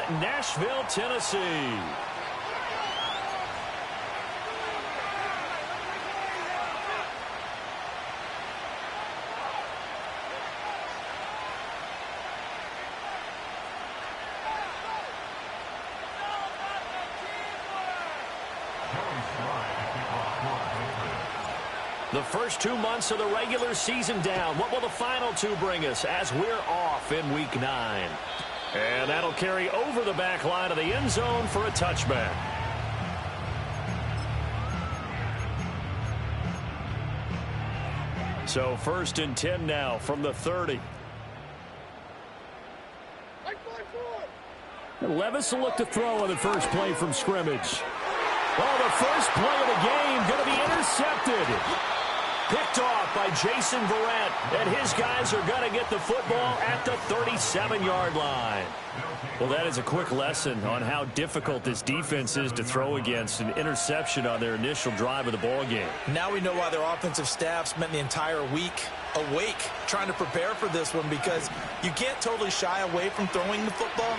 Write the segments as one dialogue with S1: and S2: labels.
S1: Nashville, Tennessee. The first 2 months of the regular season down. What will the final two bring us as we're off in Week 9? And that'll carry over the back line of the end zone for a touchback. So 1st and 10 now from the 30. Levis will look to throw on the first play from scrimmage. Oh, the first play of the game going to be intercepted. Picked off by Jason Verrett, and his guys are going to get the football at the 37-yard line. Well, that is a quick lesson on how difficult this defense is to throw against. An interception on their initial drive of the ball game.
S2: Now we know why their offensive staff spent the entire week awake trying to prepare for this one, because you can't totally shy away from throwing the football.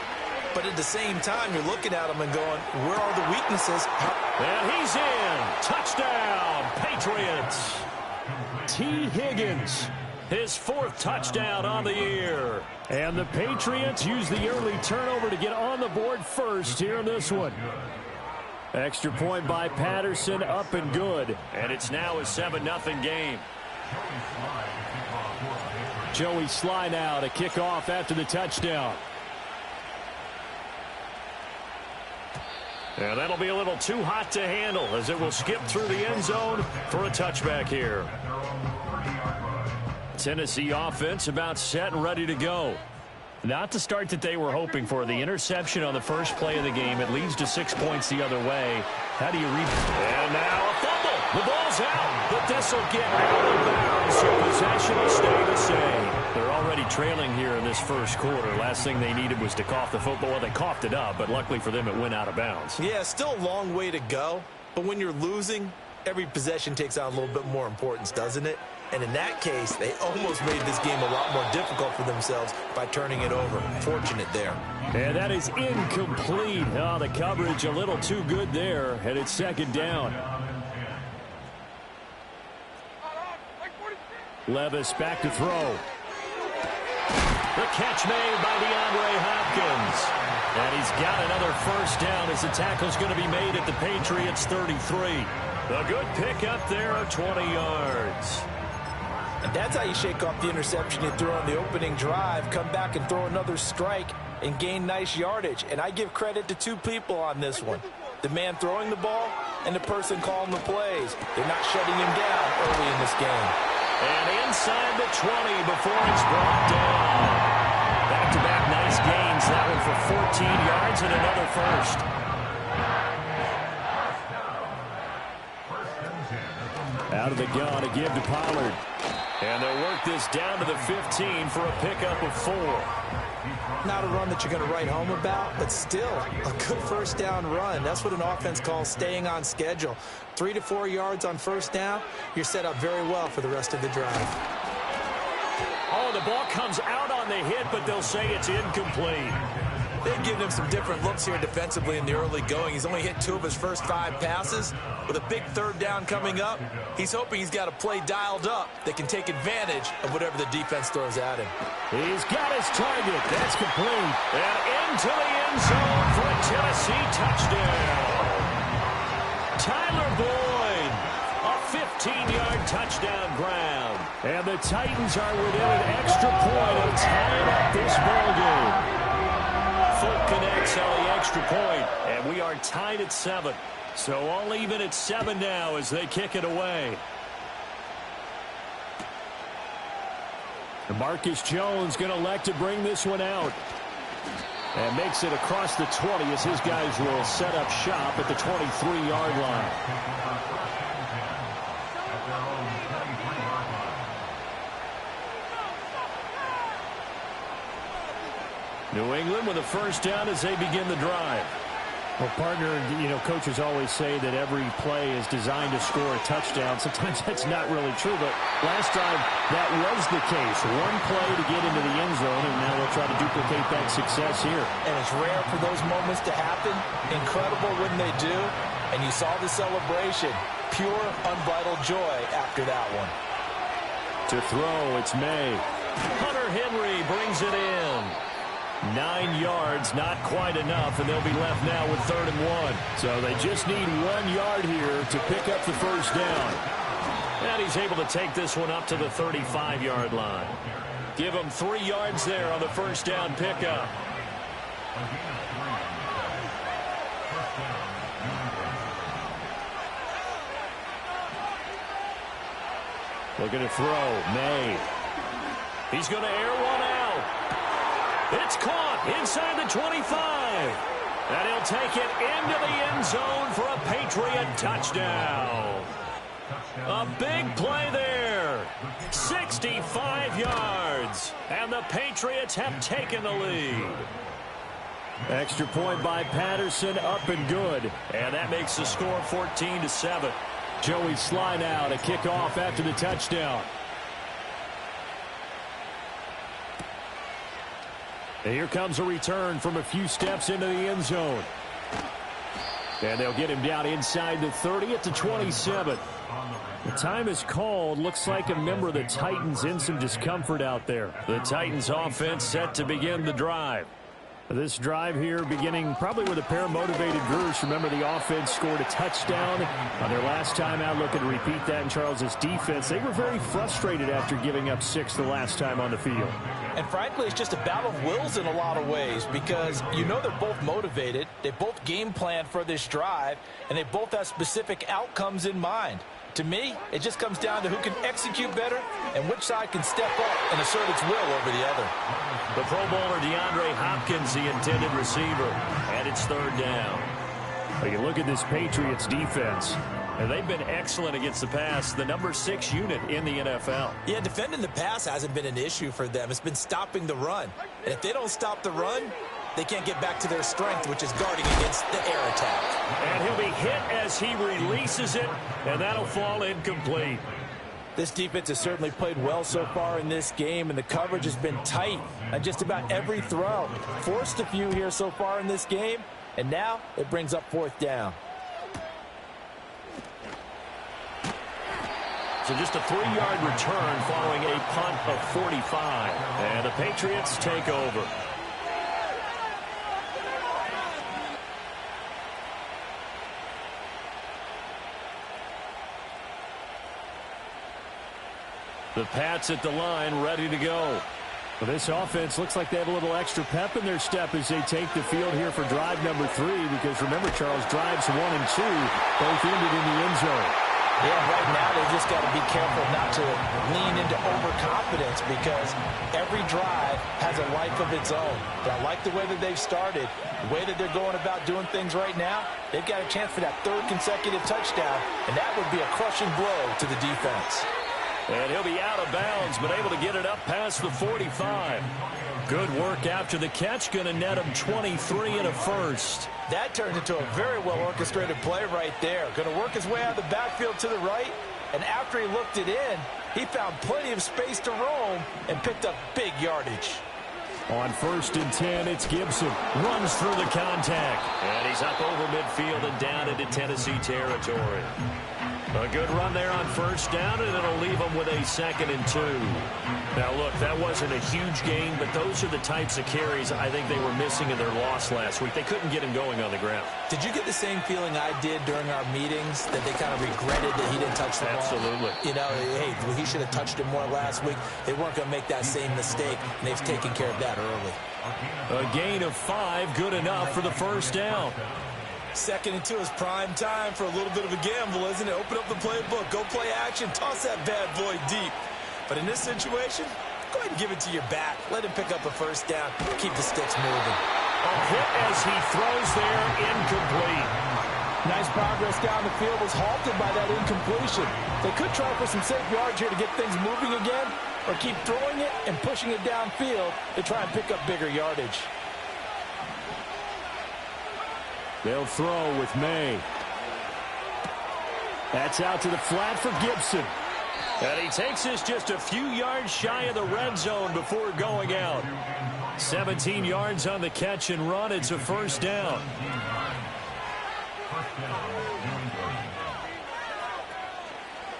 S2: But at the same time, you're looking at them and going, where are the weaknesses?
S1: And he's in. Touchdown, Patriots. T. Higgins, his 4th touchdown on the year. And the Patriots use the early turnover to get on the board first here in this one. Extra point by Patterson, up and good. And it's now a 7-0 game. Joey Sly now to kick off after the touchdown. And that'll be a little too hot to handle as it will skip through the end zone for a touchback here. Tennessee offense about set and ready to go. Not the start that they were hoping for. The interception on the first play of the game. It leads to 6 points the other way. How do you read? And now a fumble. The ball's out, but this will get out of bounds, so possession will stay the same. They're already trailing here in this first quarter. Last thing they needed was to cough the football. Well, they coughed it up, but luckily for them, it went out of bounds.
S2: Yeah, still a long way to go. But when you're losing, every possession takes on a little bit more importance, doesn't it? And in that case, they almost made this game a lot more difficult for themselves by turning it over. Fortunate there.
S1: And that is incomplete. Oh, the coverage a little too good there, and it's 2nd down. Levis back to throw. The catch made by DeAndre Hopkins. And he's got another first down as the tackle's going to be made at the Patriots 33. A good pickup there of 20 yards.
S2: And that's how you shake off the interception you threw on the opening drive, come back and throw another strike and gain nice yardage. And I give credit to 2 people on this one. The man throwing the ball and the person calling the plays. They're not shutting him down early in this game.
S1: And inside the 20 before it's brought down. Back-to-back nice gains. That one for 14 yards and another first. Out of the gun to give to Pollard. And they'll work this down to the 15 for a pickup of 4.
S2: Not a run that you're going to write home about, but still a good first down run. That's what an offense calls staying on schedule. 3 to 4 yards on first down, you're set up very well for the rest of the drive.
S1: Oh, the ball comes out on the hit, but they'll say it's incomplete.
S2: They've given him some different looks here defensively in the early going. He's only hit 2 of his first 5 passes. With a big 3rd down coming up, he's hoping he's got a play dialed up that can take advantage of whatever the defense throws at him.
S1: He's got his target. That's complete. And into the end zone for a Tennessee touchdown. Tyler Boyd, a 15-yard touchdown grab. And the Titans are within an extra point of tying up this ballgame. Foot connects on the extra point, and we are tied at 7. So all even at 7 now as they kick it away. Marcus Jones going to elect to bring this one out. And makes it across the 20 as his guys will set up shop at the 23-yard line. New England with a first down as they begin the drive. Well, partner, coaches always say that every play is designed to score a touchdown. Sometimes that's not really true, but last time that was the case. One play to get into the end zone, and now they'll try to duplicate that success here. And
S2: it's rare for those moments to happen. Incredible when they do. And you saw the celebration. Pure, unbridled joy after that one.
S1: To throw, it's May. Hunter Henry brings it in. 9 yards, not quite enough, and they'll be left now with 3rd and 1. So they just need 1 yard here to pick up the first down. And he's able to take this one up to the 35-yard line. Give him 3 yards there on the first down pickup. Looking to throw, May. He's going to air one out. It's caught inside the 25. And he'll take it into the end zone for a Patriot touchdown. A big play there. 65 yards. And the Patriots have taken the lead. Extra point by Patterson, up and good. And that makes the score 14-7. Joey Sly now to kick off after the touchdown. And here comes a return from a few steps into the end zone. And they'll get him down inside the 30 at the 27. The time is called. Looks like a member of the Titans in some discomfort out there. The Titans offense set to begin the drive. This drive here beginning probably with a pair of motivated Brewers. Remember, the offense scored a touchdown on their last time out. Looking to repeat that in Charles' defense. They were very frustrated after giving up 6 the last time on the field.
S2: And frankly, it's just a battle of wills in a lot of ways because they're both motivated. They both game plan for this drive, and they both have specific outcomes in mind. To me, it just comes down to who can execute better and which side can step up and assert its will over the other.
S1: The Pro Bowler DeAndre Hopkins, the intended receiver, and it's 3rd down. Well, you look at this Patriots defense, and they've been excellent against the pass, the number 6 unit in the NFL.
S2: Yeah, defending the pass hasn't been an issue for them. It's been stopping the run. And if they don't stop the run, they can't get back to their strength, which is guarding against the air attack.
S1: And he'll be hit as he releases it, and that'll fall incomplete.
S2: This defense has certainly played well so far in this game, and the coverage has been tight on just about every throw. Forced a few here so far in this game, and now it brings up 4th down.
S1: So just a 3-yard return following a punt of 45. And the Patriots take over. The Pats at the line, ready to go. Well, this offense looks like they have a little extra pep in their step as they take the field here for drive number 3. Because remember, Charles, drives 1 and 2 both ended in the end zone.
S2: Yeah, right now they just got to be careful not to lean into overconfidence because every drive has a life of its own. But I like the way that they've started, the way that they're going about doing things right now. They've got a chance for that 3rd consecutive touchdown, and that would be a crushing blow to the defense.
S1: And he'll be out of bounds, but able to get it up past the 45. Good work after the catch. Going to net him 23 and a first.
S2: That turned into a very well-orchestrated play right there. Going to work his way out of the backfield to the right. And after he looked it in, he found plenty of space to roam and picked up big yardage.
S1: On 1st and 10, it's Gibson. Runs through the contact. And he's up over midfield and down into Tennessee territory. A good run there on 1st down, and it'll leave them with a 2nd and 2. Now, look, that wasn't a huge gain, but those are the types of carries I think they were missing in their loss last week. They couldn't get him going on the ground.
S2: Did you get the same feeling I did during our meetings, that they kind of regretted that he didn't touch the ball?
S1: Absolutely.
S2: Hey, he should have touched it more last week. They weren't going to make that same mistake, and they've taken care of that early.
S1: A gain of 5, good enough for the 1st down.
S2: 2nd and 2 is prime time for a little bit of a gamble, isn't it? Open up the playbook, go play action, toss that bad boy deep. But in this situation, go ahead and give it to your back. Let him pick up a 1st down. Keep the sticks moving.
S1: A hit as he throws there, incomplete.
S2: Nice progress down the field was halted by that incompletion. They could try for some safe yards here to get things moving again, or keep throwing it and pushing it downfield to try and pick up bigger yardage.
S1: They'll throw with May. That's out to the flat for Gibson. And he takes this just a few yards shy of the red zone before going out. 17 yards on the catch and run. It's a first down.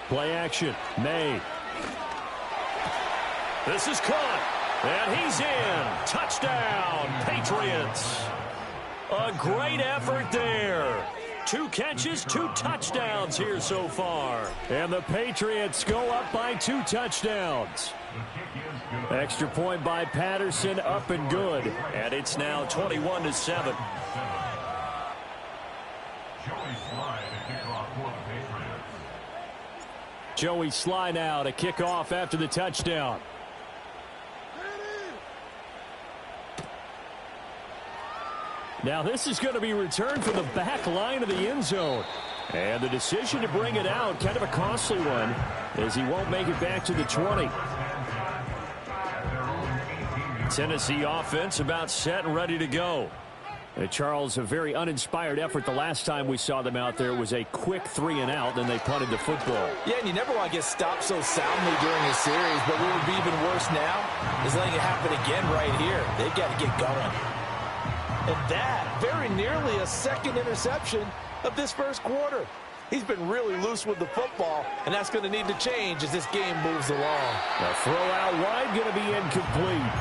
S1: Play action. May. This is caught. And he's in. Touchdown, Patriots. A great effort there. 2 catches, 2 touchdowns here so far. And the Patriots go up by 2 touchdowns. Extra point by Patterson, up and good. And it's now 21-7. Joey Sly now to kick off after the touchdown. Now this is going to be returned from the back line of the end zone. And the decision to bring it out, kind of a costly one, as he won't make it back to the 20. Tennessee offense about set and ready to go. Charles, a very uninspired effort the last time we saw them out there. It was a quick 3 and out, then they punted the football.
S2: Yeah, and you never want to get stopped so soundly during a series, but what would be even worse now is letting it happen again right here. They've got to get going. And that, very nearly a second interception of this first quarter. He's been really loose with the football, and that's going to need to change as this game moves along.
S1: The throw out wide going to be incomplete.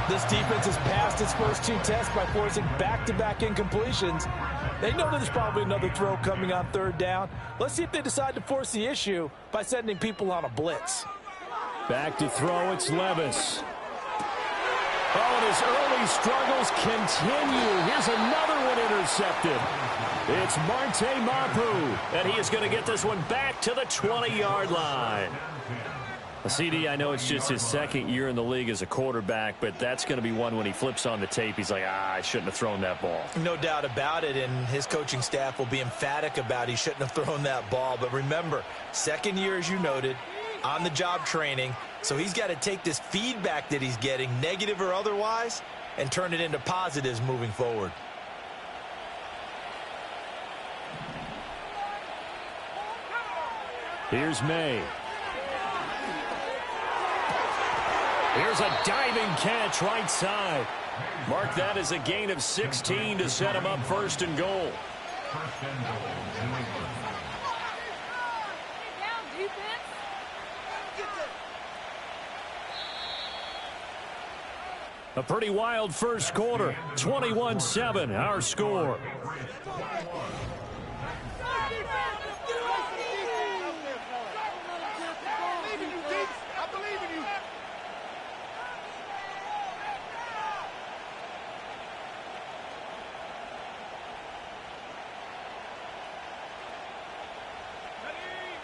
S2: This defense has passed its first 2 tests by forcing back-to-back incompletions. They know there's probably another throw coming on 3rd down. Let's see if they decide to force the issue by sending people on a blitz.
S1: Back to throw, it's Levis. Oh, and his early struggles continue. Here's another one intercepted. It's Marte Mapu, and he is going to get this one back to the 20-yard line. CD, I know it's just his 2nd year in the league as a quarterback, but that's going to be one when he flips on the tape. He's like, I shouldn't have thrown that ball.
S2: No doubt about it, and his coaching staff will be emphatic about he shouldn't have thrown that ball. But remember, 2nd year, as you noted, on-the-job training. So he's got to take this feedback that he's getting, negative or otherwise, and turn it into positives moving forward.
S1: Here's May. Here's a diving catch right side. Mark that as a gain of 16 to set him up 1st and goal. A pretty wild first quarter. 21-7, our score.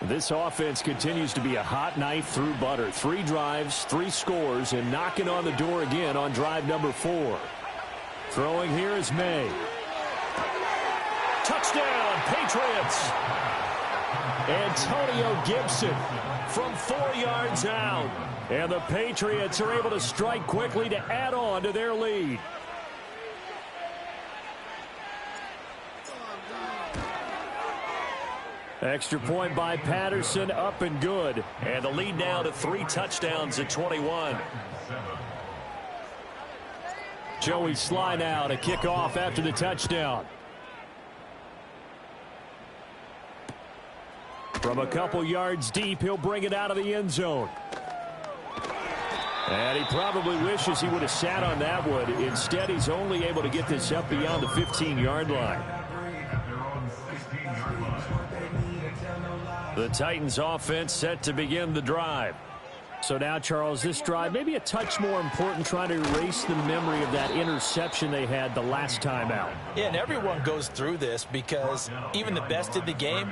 S1: This offense continues to be a hot knife through butter. 3 drives, 3 scores, and knocking on the door again on drive number 4. Throwing here is May. Touchdown, Patriots! Antonio Gibson from 4 yards out. And the Patriots are able to strike quickly to add on to their lead. Extra point by Patterson, up and good. And the lead now to 3 touchdowns at 21. Joey Sly now to kick off after the touchdown. From a couple yards deep, he'll bring it out of the end zone. And he probably wishes he would have sat on that one. Instead, he's only able to get this up beyond the 15-yard line. The Titans offense set to begin the drive. So now, Charles, this drive maybe a touch more important, trying to erase the memory of that interception they had the last time out.
S2: Yeah, and everyone goes through this because even the best in the game,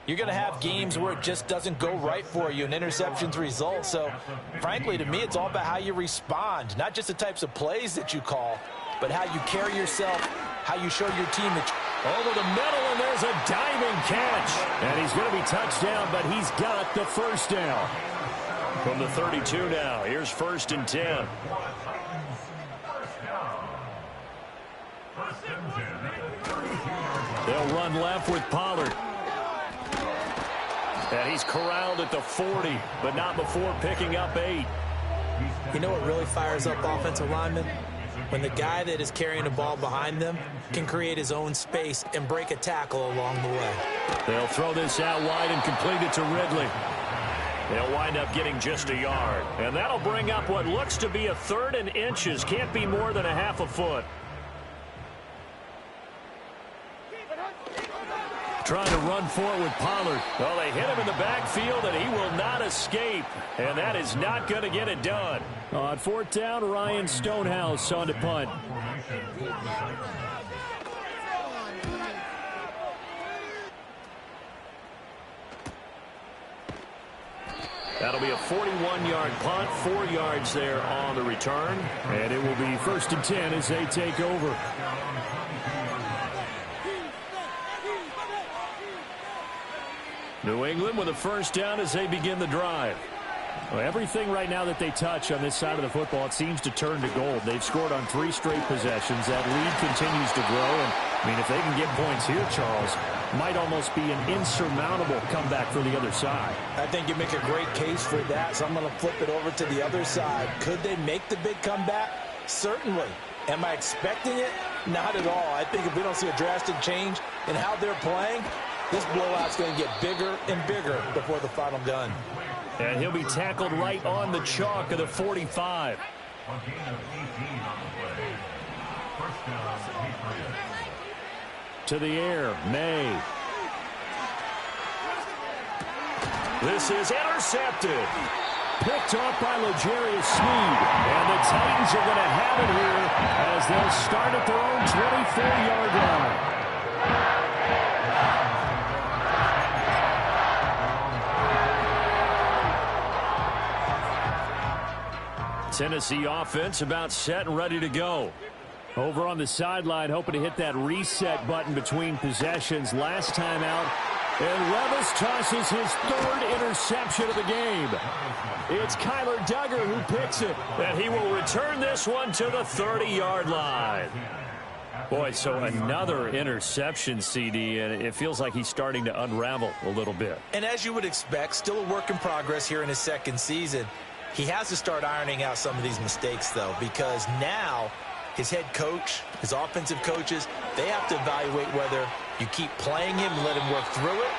S2: you're going to have games where it just doesn't go right for you and interceptions result. So, frankly, to me, it's all about how you respond, not just the types of plays that you call, but how you carry yourself, how you show your team that over the middle, and there's a diving catch. And he's going to be touched down, but he's got the first down.
S1: From the 32 now, here's 1st and 10. They'll run left with Pollard. And he's corralled at the 40, but not before picking up 8.
S2: You know what really fires up offensive linemen? When the guy that is carrying the ball behind them can create his own space and break a tackle along the way.
S1: They'll throw this out wide and complete it to Ridley. They'll wind up getting just a yard. And that'll bring up what looks to be a 3rd and inches. Can't be more than a half a foot. Trying to run for it with Pollard. Well, they hit him in the backfield, and he will not escape. And that is not going to get it done. On 4th down, Ryan Stonehouse on to punt. That'll be a 41-yard punt, 4 yards there on the return. And it will be 1st and 10 as they take over. New England with a 1st down as they begin the drive. Well, everything right now that they touch on this side of the football, it seems to turn to gold. They've scored on 3 straight possessions. That lead continues to grow. And, I mean, if they can get points here, Charles, might almost be an insurmountable comeback for the other side.
S2: I think you make a great case for that, so I'm going to flip it over to the other side. Could they make the big comeback? Certainly. Am I expecting it? Not at all. I think if we don't see a drastic change in how they're playing, this blowout's going to get bigger and bigger before the final gun.
S1: And he'll be tackled right on the chalk of the 45. To the air, May. This is intercepted. Picked off by L'Jarius Sneed. And the Titans are going to have it here as they'll start at their own 24-yard line. Tennessee offense about set and ready to go. Over on the sideline, hoping to hit that reset button between possessions. Last time out, and Levis tosses his 3rd interception of the game. It's Kyler Duggar who picks it, and he will return this one to the 30-yard line. Boy, so another interception, CD, and it feels like he's starting to unravel a little bit.
S2: And as you would expect, still a work in progress here in his 2nd season. He has to start ironing out some of these mistakes, though, because now his head coach, his offensive coaches, they have to evaluate whether you keep playing him and let him work through it,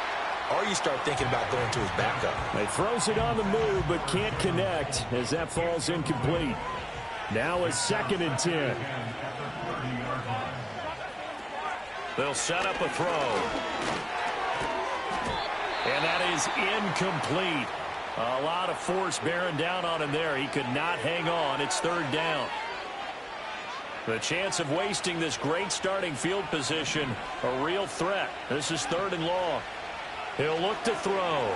S2: or you start thinking about going to his backup.
S1: He throws it on the move, but can't connect as that falls incomplete. Now a 2nd and 10. They'll set up a throw. And that is incomplete. A lot of force bearing down on him there. He could not hang on. It's 3rd down. The chance of wasting this great starting field position, a real threat. This is 3rd and long. He'll look to throw.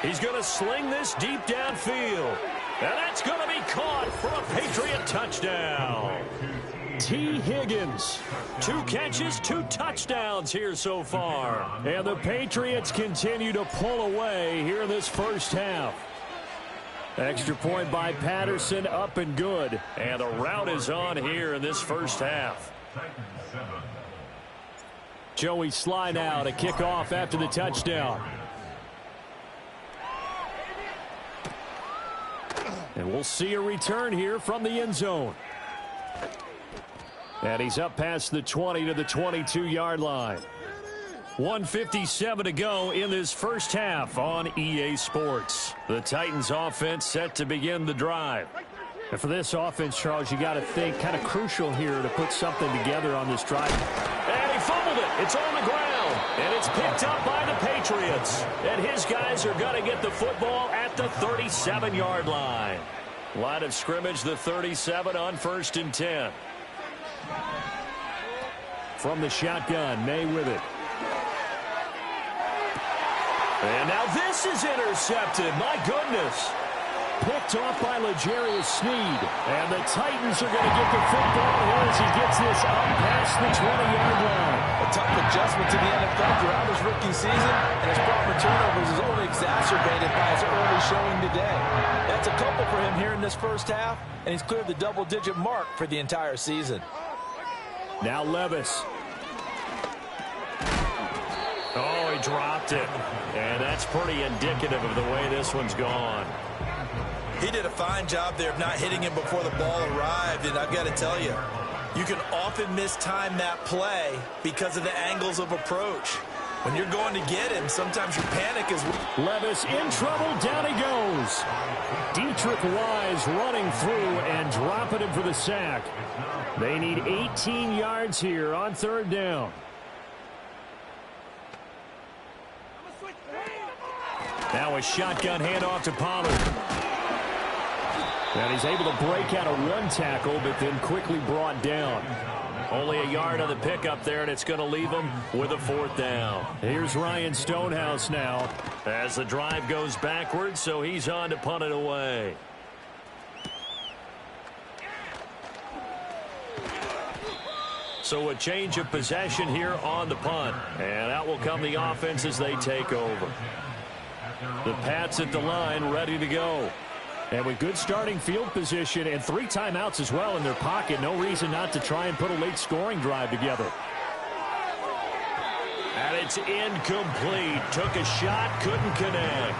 S1: He's going to sling this deep downfield. And that's going to be caught for a Patriot touchdown. T. Higgins. 2 catches, 2 touchdowns here so far. And the Patriots continue to pull away here in this first half. Extra point by Patterson, up and good. And the route is on here in this first half. Joey Sly now to kick off after the touchdown. And we'll see a return here from the end zone. And he's up past the 20 to the 22-yard line. 1:57 to go in this first half on EA Sports. The Titans offense set to begin the drive. And for this offense, Charles, you got to think kind of crucial here to put something together on this drive. And he fumbled it. It's on the ground. And it's picked up by the Patriots. And his guys are going to get the football at the 37-yard line. Line of scrimmage, the 37 on 1st and 10. From the shotgun, May with it. And now this is intercepted. My goodness. Picked off by L'Jarius Sneed. And the Titans are going to get the football here as he gets this up past the 20-yard line.
S2: A tough adjustment to the NFL throughout his rookie season, and his problem turnovers is only exacerbated by his early showing today. That's a couple for him here in this first half, and he's cleared the double-digit mark for the entire season.
S1: Now Levis. dropped it. And that's pretty indicative of the way this one's gone.
S2: He did a fine job there of not hitting him before the ball arrived, and I've got to tell you, you can often mistime that play because of the angles of approach. When you're going to get him, sometimes your panic is...
S1: Levis in trouble. Down he goes. Dietrich Wise running through and dropping him for the sack. They need 18 yards here on third down. Now a shotgun handoff to Pollard. And he's able to break out of one tackle, but then quickly brought down. Only a yard on the pickup there, and it's going to leave him with a fourth down. Here's Ryan Stonehouse now as the drive goes backwards, so he's on to punt it away. So a change of possession here on the punt. And out will come the offense as they take over. The Pats at the line ready to go. And with good starting field position and 3 timeouts as well in their pocket, no reason not to try and put a late scoring drive together. And it's incomplete. Took a shot, couldn't connect.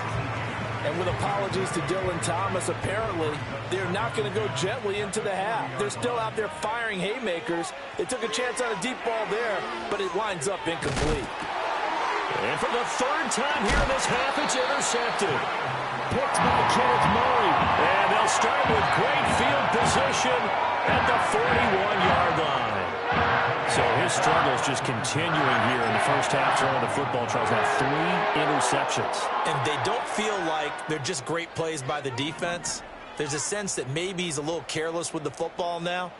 S2: And with apologies to Dylan Thomas, apparently they're not going to go gently into the half. They're still out there firing haymakers. They took a chance on a deep ball there, but it winds up incomplete.
S1: And for the third time here in this half, it's intercepted. Picked by Kenneth Murray. And they'll start with great field position at the 41-yard line. So his struggles just continuing here in the first half throwing the football. Charles now 3 interceptions.
S2: And they don't feel like they're just great plays by the defense. There's a sense that maybe he's a little careless with the football now.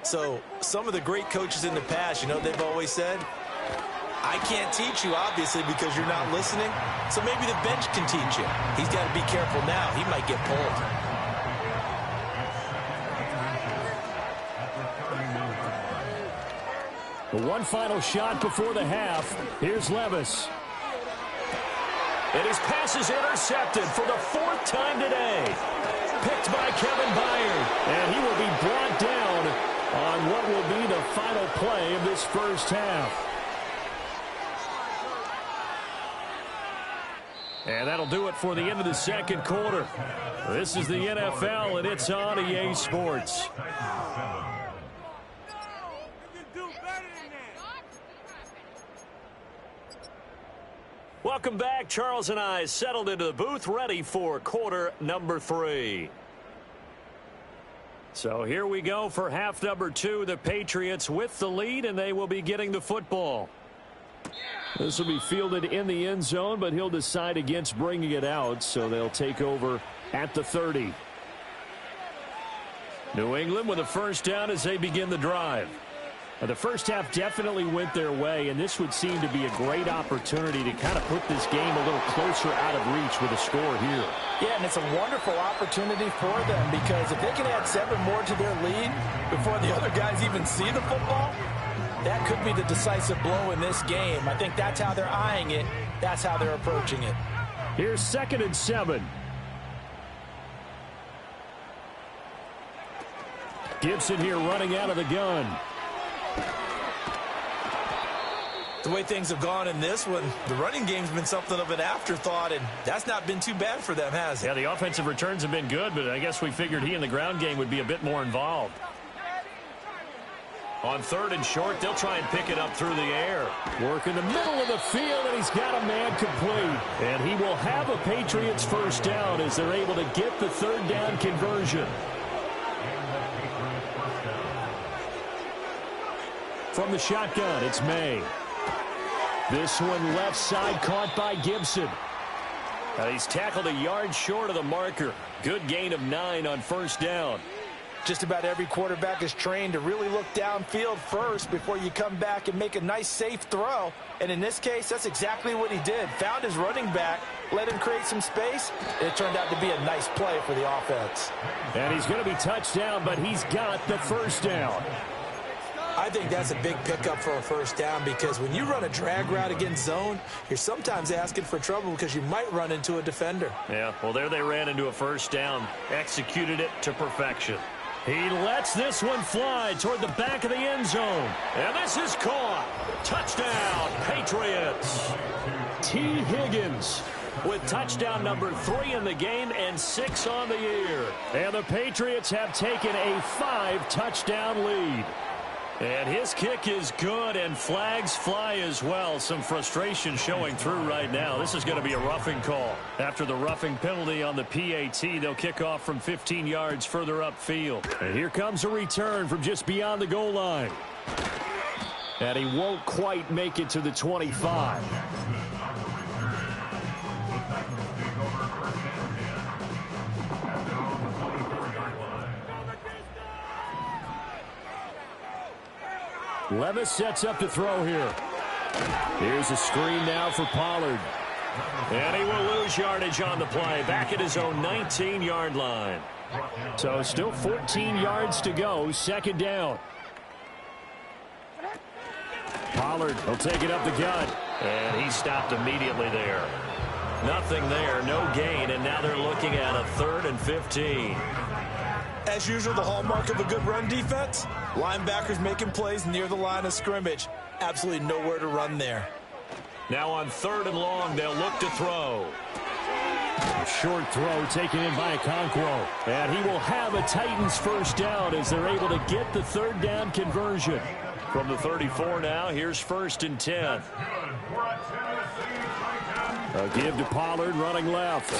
S2: So some of the great coaches in the past, you know, they've always said, I can't teach you, obviously, because you're not listening. So maybe the bench can teach you. He's got to be careful now. He might get pulled.
S1: The one final shot before the half. Here's Levis. And his pass is intercepted for the 4th time today. Picked by Kevin Byard. And he will be brought down on what will be the final play of this first half. And that'll do it for the end of the second quarter. This is the NFL, and it's on EA Sports. Welcome back. Charles and I settled into the booth, ready for quarter number 3. So here we go for half number 2. The Patriots with the lead, and they will be getting the football. This will be fielded in the end zone, but he'll decide against bringing it out, so they'll take over at the 30. New England with a first down as they begin the drive. Now, the first half definitely went their way, and this would seem to be a great opportunity to kind of put this game a little closer out of reach with a score here.
S2: Yeah, and it's a wonderful opportunity for them because if they can add 7 more to their lead before the other guys even see the football, that could be the decisive blow in this game. I think that's how they're eyeing it. That's how they're approaching it.
S1: Here's 2nd and 7. Gibson here running out of the gun.
S2: The way things have gone in this one, the running game's been something of an afterthought, and that's not been too bad for them, has it?
S1: Yeah, the offensive returns have been good, but I guess we figured he in the ground game would be a bit more involved. On 3rd and short, they'll try and pick it up through the air. Work in the middle of the field, and he's got a man complete. And he will have a Patriots first down as they're able to get the 3rd down conversion. From the shotgun, it's May. This one left side caught by Gibson. He's tackled a yard short of the marker. Good gain of 9 on first down.
S2: Just about every quarterback is trained to really look downfield first before you come back and make a nice, safe throw. And in this case, that's exactly what he did. Found his running back, let him create some space, and it turned out to be a nice play for the offense.
S1: And he's going to be touched down, but he's got the first down.
S2: I think that's a big pickup for a first down because when you run a drag route against zone, you're sometimes asking for trouble because you might run into a defender.
S1: Yeah, well, there they ran into a first down. Executed it to perfection. He lets this one fly toward the back of the end zone. And this is caught. Touchdown, Patriots. wins with touchdown number 3 in the game and 6 on the year. And the Patriots have taken a 5-touchdown lead. And his kick is good, and flags fly as well. Some frustration showing through right now. This is going to be a roughing call. After the roughing penalty on the PAT, they'll kick off from 15 yards further upfield. And here comes a return from just beyond the goal line. And he won't quite make it to the 25. Levis sets up to throw here. Here's a screen now for Pollard. And he will lose yardage on the play, back at his own 19-yard line. So still 14 yards to go, second down. Pollard will take it up the gut. And he stopped immediately there. Nothing there, no gain, and now they're looking at a 3rd and 15.
S2: As usual, the hallmark of a good run defense, linebackers making plays near the line of scrimmage. Absolutely nowhere to run there.
S1: Now on 3rd and long, they'll look to throw. A short throw taken in by Okonkwo. And he will have a Titans first down as they're able to get the 3rd down conversion. From the 34 now, here's 1st and 10. A give to Pollard running left.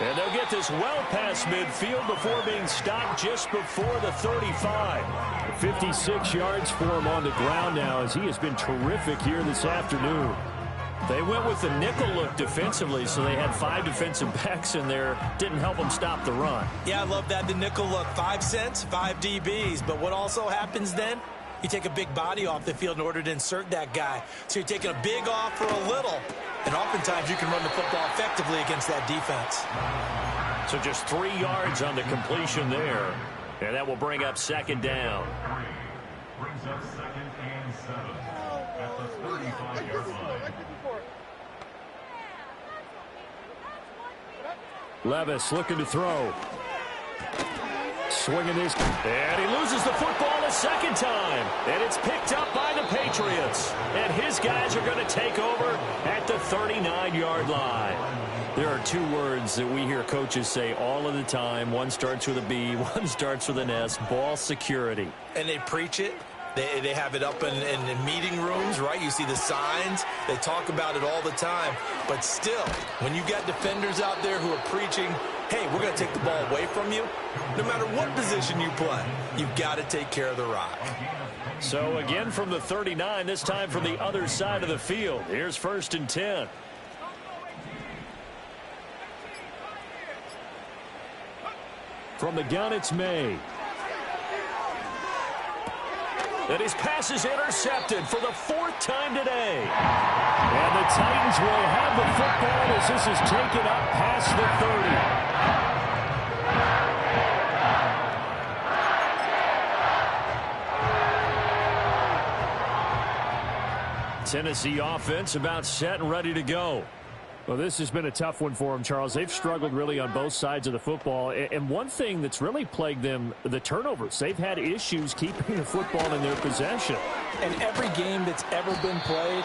S1: And they'll get this well past midfield before being stopped just before the 35. 56 yards for him on the ground now as he has been terrific here this afternoon. They went with the nickel look defensively, so they had 5 defensive backs in there. Didn't help them stop the run.
S2: Yeah, I love that, the nickel look. 5 cents, 5 DBs. But what also happens then? You take a big body off the field in order to insert that guy. So you're taking a big off for a little. And oftentimes you can run the football effectively against that defense.
S1: So just 3 yards on the completion there. And that will bring up 2nd down.
S3: Brings up 2nd and 7 at the 35-yard line.
S1: Levis looking to throw. Swinging this. And he loses the football a 2nd time. And it's picked up by the Patriots. And his guys are going to take over at the 39-yard line. There are 2 words that we hear coaches say all of the time. One starts with a B, one starts with an S. Ball security.
S2: And they preach it. They have it up in meeting rooms, right? You see the signs. They talk about it all the time. But still, when you got defenders out there who are preaching, hey, we're going to take the ball away from you, no matter what position you play, you've got to take care of the rock.
S1: So again from the 39, this time from the other side of the field. Here's 1st and 10. From the gun, it's May. And his pass is intercepted for the 4th time today. And the Titans will have the football as this is taken up past the 30. Tennessee offense about set and ready to go. Well, this has been a tough one for them, Charles. They've struggled really on both sides of the football. And one thing that's really plagued them, the turnovers. They've had issues keeping the football in their possession.
S2: And every game that's ever been played,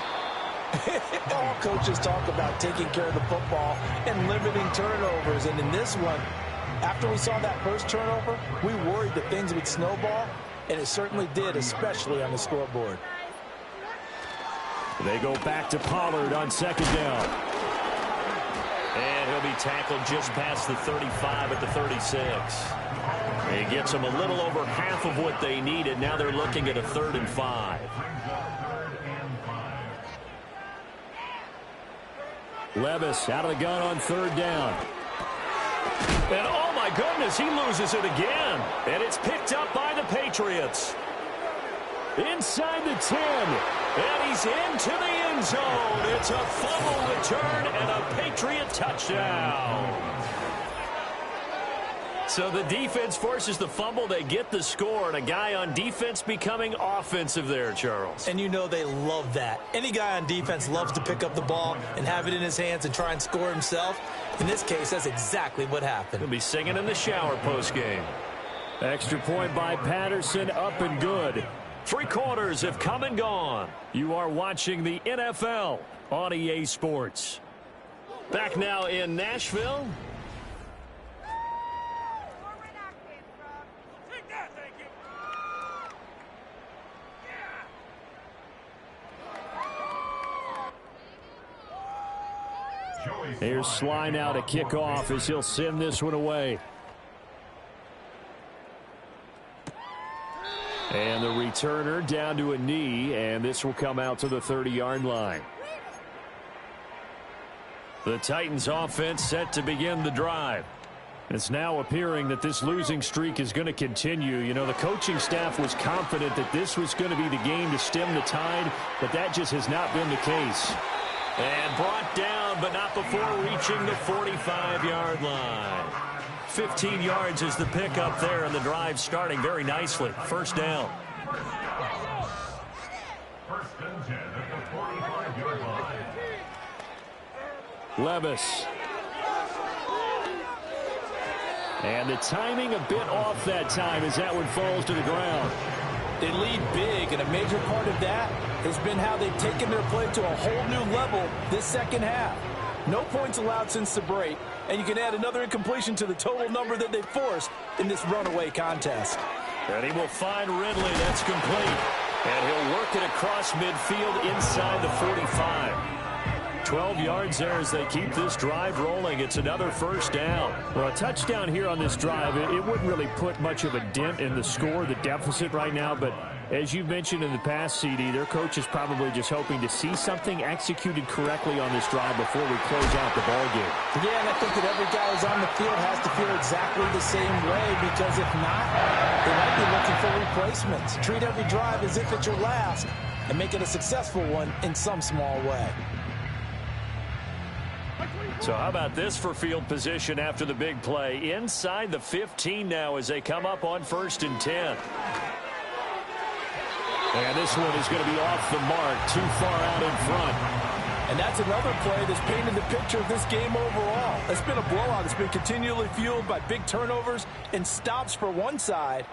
S2: all coaches talk about taking care of the football and limiting turnovers. And in this one, after we saw that first turnover, we worried that things would snowball. And it certainly did, especially on the scoreboard.
S1: They go back to Pollard on 2nd down. And he'll be tackled just past the 35 at the 36. It gets them a little over half of what they needed. Now they're looking at a 3rd and 5. Levis out of the gun on 3rd down. And oh my goodness, he loses it again. And it's picked up by the Patriots. Inside the 10. And he's into the end zone. It's a fumble return and a Patriot touchdown. So the defense forces the fumble. They get the score. And a guy on defense becoming offensive there, Charles.
S2: And you know they love that. Any guy on defense loves to pick up the ball and have it in his hands and try and score himself. In this case, that's exactly what happened.
S1: He'll be singing in the shower postgame. Extra point by Patterson, up and good. Three quarters have come and gone. You are watching the NFL on EA Sports. Back now in Nashville. Here's Sly now to kick off as he'll send this one away. And the returner down to a knee, and this will come out to the 30-yard line. The Titans offense set to begin the drive. It's now appearing that this losing streak is going to continue. You know, the coaching staff was confident that this was going to be the game to stem the tide, but that just has not been the case. And brought down, but not before reaching the 45-yard line. 15 yards is the pickup there, and the drive starting very nicely. First down.
S3: First and 10 at the 45-yard line.
S1: Levis. And the timing a bit off that time as that one falls to the ground.
S2: They lead big, and a major part of that has been how they've taken their play to a whole new level this second half. No points allowed since the break, and you can add another incompletion to the total number that they forced in this runaway contest.
S1: And he will find Ridley. That's complete. And he'll work it across midfield inside the 45. 12 yards there as they keep this drive rolling. It's another first down. Well, a touchdown here on this drive, it wouldn't really put much of a dent in the score, the deficit right now. But as you mentioned in the past, CD, their coach is probably just hoping to see something executed correctly on this drive before we close out the ball game.
S2: Yeah, and I think that every guy who's on the field has to feel exactly the same way, because if not, they might be looking for replacements. Treat every drive as if it's your last and make it a successful one in some small way.
S1: So how about this for field position after the big play? Inside the 15 now as they come up on 1st and 10. And this one is going to be off the mark, too far out in front.
S2: And that's another play that's painted the picture of this game overall. It's been a blowout. It's been continually fueled by big turnovers and stops for one side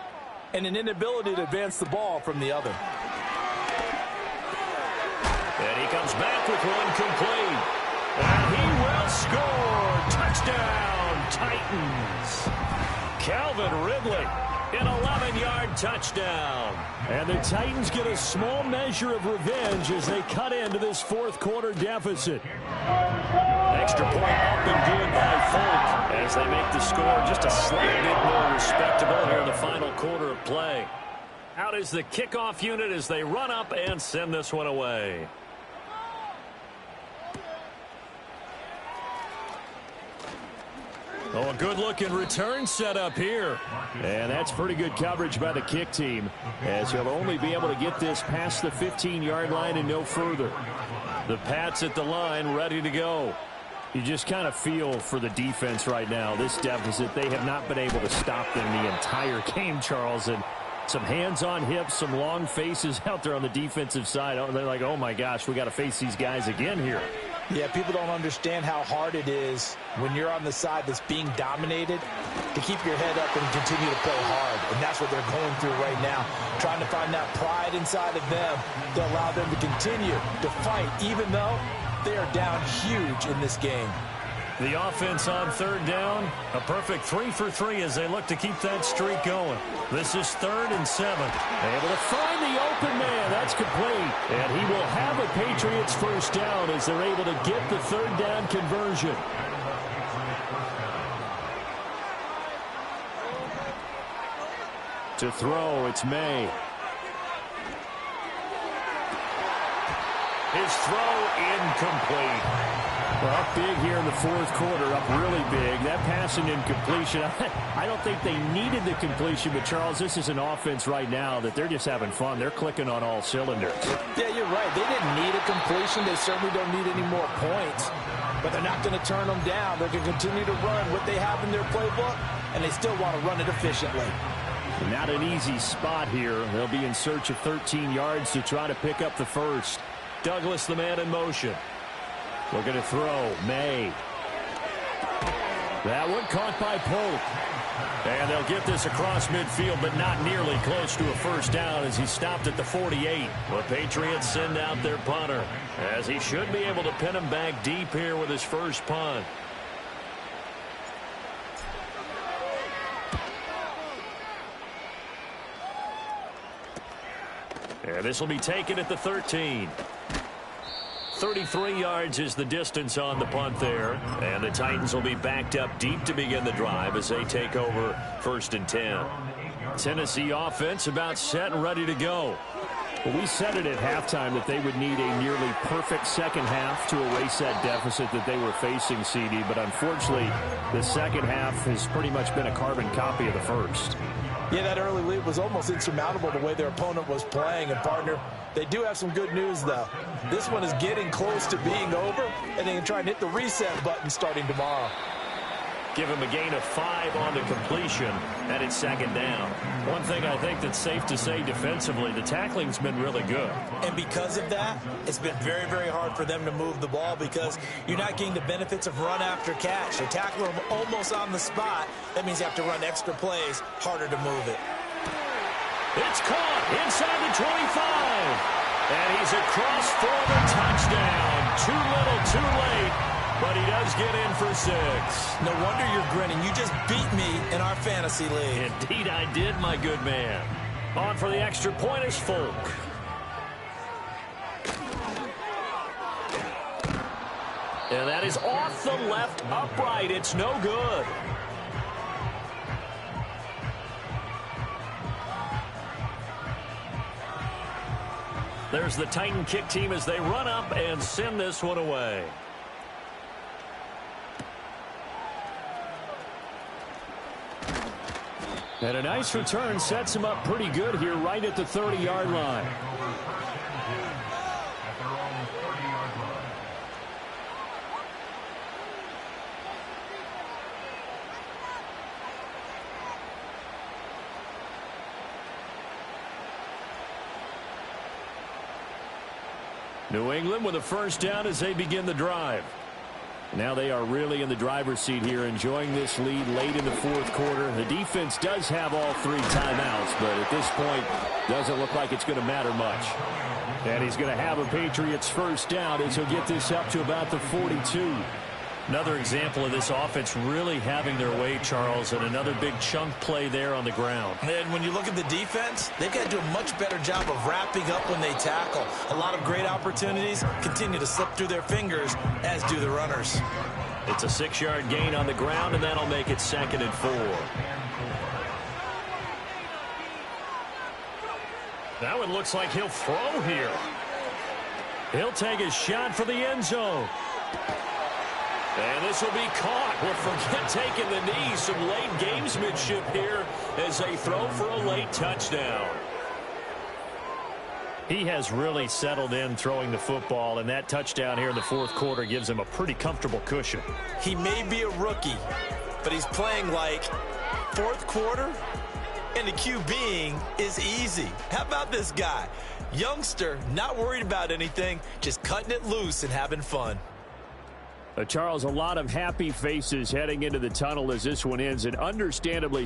S2: and an inability to advance the ball from the other.
S1: And he comes back with one complete. And he will score. Touchdown, Titans. Calvin Ridley, an 11-yard touchdown. And the Titans get a small measure of revenge as they cut into this fourth quarter deficit. Extra point up and good by Folk as they make the score just a slight bit more respectable here in the final quarter of play. Out is the kickoff unit as they run up and send this one away. Oh, a good-looking return set up here. And that's pretty good coverage by the kick team, as he'll only be able to get this past the 15-yard line and no further. The Pats at the line ready to go. You just kind of feel for the defense right now. This deficit, they have not been able to stop them the entire game, Charles. And some hands on hips, some long faces out there on the defensive side. They're like, oh, my gosh, we got to face these guys again here.
S2: Yeah, people don't understand how hard it is when you're on the side that's being dominated to keep your head up and continue to play hard. And that's what they're going through right now, trying to find that pride inside of them to allow them to continue to fight, even though they are down huge in this game.
S1: The offense on 3rd down, a perfect 3 for 3 as they look to keep that streak going. This is 3rd and 7. Able to find the open man. That's complete. And he will have a Patriots first down as they're able to get the 3rd down conversion. To throw, it's May. His throw incomplete. Well, up big here in the fourth quarter, up really big. That pass and incompletion, I don't think they needed the completion, but Charles, this is an offense right now that they're just having fun. They're clicking on all cylinders.
S2: Yeah, you're right. They didn't need a completion. They certainly don't need any more points, but they're not going to turn them down. They're going to continue to run what they have in their playbook, and they still want to run it efficiently.
S1: Not an easy spot here. They'll be in search of 13 yards to try to pick up the first. Douglas, the man in motion. Looking to throw. May. That one caught by Polk. And they'll get this across midfield, but not nearly close to a first down as he stopped at the 48. The Patriots send out their punter, as he should be able to pin him back deep here with his first punt. And this will be taken at the 13. 33 yards is the distance on the punt there. And the Titans will be backed up deep to begin the drive as they take over 1st and 10. Tennessee offense about set and ready to go.
S4: Well, we said it at halftime that they would need a nearly perfect second half to erase that deficit that they were facing, CD. But unfortunately, the second half has pretty much been a carbon copy of the first.
S2: Yeah, that early lead was almost insurmountable the way their opponent was playing. And, partner, they do have some good news, though. This one is getting close to being over, and they can try and hit the reset button starting tomorrow.
S1: Give him a gain of 5 on the completion, and it's 2nd down. One thing I think that's safe to say defensively, the tackling's been really good.
S2: And because of that, it's been very, very hard for them to move the ball because you're not getting the benefits of run after catch. They tackle them almost on the spot. That means you have to run extra plays, harder to move it.
S1: It's caught inside the 25. And he's across for the touchdown. Too little, too late. But he does get in for 6.
S2: No wonder you're grinning. You just beat me in our fantasy league.
S1: Indeed I did, my good man. On for the extra point is Folk. And that is off the left upright. It's no good. There's the Titan kick team as they run up and send this one away. And a nice return sets him up pretty good here right at the 30-yard line. New England with a first down as they begin the drive. Now they are really in the driver's seat here, enjoying this lead late in the 4th quarter. The defense does have all 3 timeouts, but at this point, doesn't look like it's going to matter much. And he's going to have a Patriots first down as he'll get this up to about the 42. Another example of this offense really having their way, Charles, and another big chunk play there on the ground.
S2: And when you look at the defense, they've got to do a much better job of wrapping up when they tackle. A lot of great opportunities continue to slip through their fingers, as do the runners.
S1: It's a 6-yard gain on the ground, and that'll make it 2nd and 4. Now it looks like he'll throw here. He'll take a shot for the end zone. And this will be caught. Well, forget taking the knee. Some late gamesmanship here as they throw for a late touchdown. He has really settled in throwing the football, and that touchdown here in the 4th quarter gives him a pretty comfortable cushion.
S2: He may be a rookie, but he's playing like 4th quarter, and the QBing is easy. How about this guy? Youngster, not worried about anything, just cutting it loose and having fun.
S4: Charles, a lot of happy faces heading into the tunnel as this one ends, and understandably